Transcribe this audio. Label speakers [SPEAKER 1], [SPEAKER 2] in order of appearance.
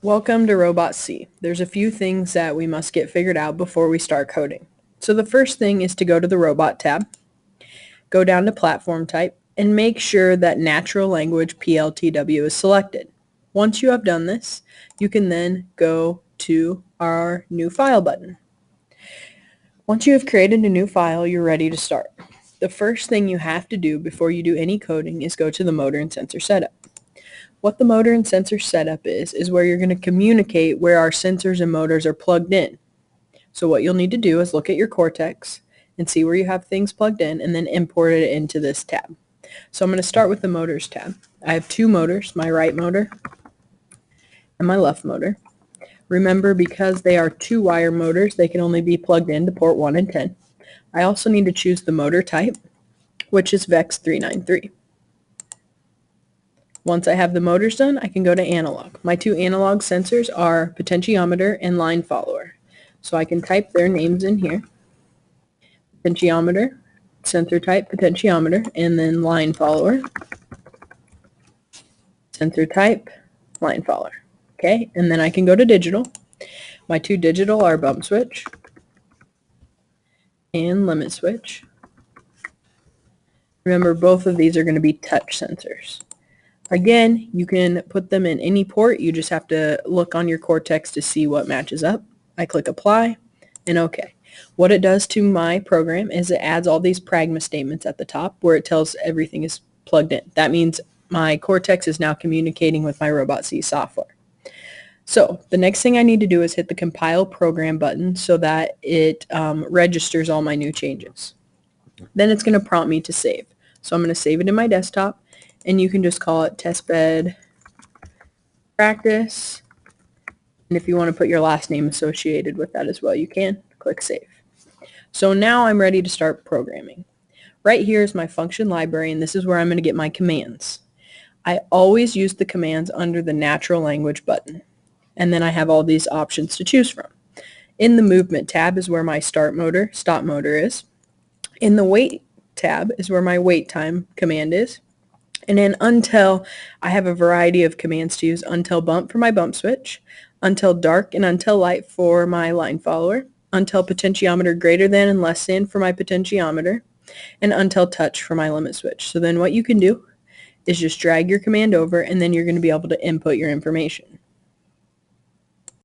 [SPEAKER 1] Welcome to Robot C. There's a few things that we must get figured out before we start coding. So the first thing is to go to the Robot tab, go down to Platform Type, and make sure that Natural Language PLTW is selected. Once you have done this, you can then go to our New File button. Once you have created a new file, you're ready to start. The first thing you have to do before you do any coding is go to the motor and sensor setup. What the motor and sensor setup is where you're going to communicate where our sensors and motors are plugged in. So what you'll need to do is look at your Cortex and see where you have things plugged in and then import it into this tab. So I'm going to start with the motors tab. I have two motors, my right motor and my left motor. Remember, because they are two-wire motors, they can only be plugged into port 1 and 10. I also need to choose the motor type, which is VEX 393. Once I have the motors done, I can go to analog. My two analog sensors are potentiometer and line follower. So I can type their names in here. Potentiometer, sensor type, potentiometer, and then line follower. Sensor type, line follower. Okay, and then I can go to digital. My two digital are bump switch and limit switch. Remember, both of these are going to be touch sensors. Again, you can put them in any port. You just have to look on your Cortex to see what matches up. I click apply and OK. What it does to my program is it adds all these pragma statements at the top where it tells everything is plugged in. That means my Cortex is now communicating with my Robot C software. So the next thing I need to do is hit the compile program button so that it registers all my new changes. Then it's going to prompt me to save. So I'm going to save it in my desktop. And you can just call it testbed practice. And if you want to put your last name associated with that as well, you can. Click save. So now I'm ready to start programming. Right here is my function library, and this is where I'm going to get my commands. I always use the commands under the natural language button. And then I have all these options to choose from. In the movement tab is where my start motor, stop motor is. In the wait tab is where my wait time command is. And then until, I have a variety of commands to use. Until bump for my bump switch, until dark and until light for my line follower, until potentiometer greater than and less than for my potentiometer, and until touch for my limit switch. So then what you can do is just drag your command over, and then you're going to be able to input your information.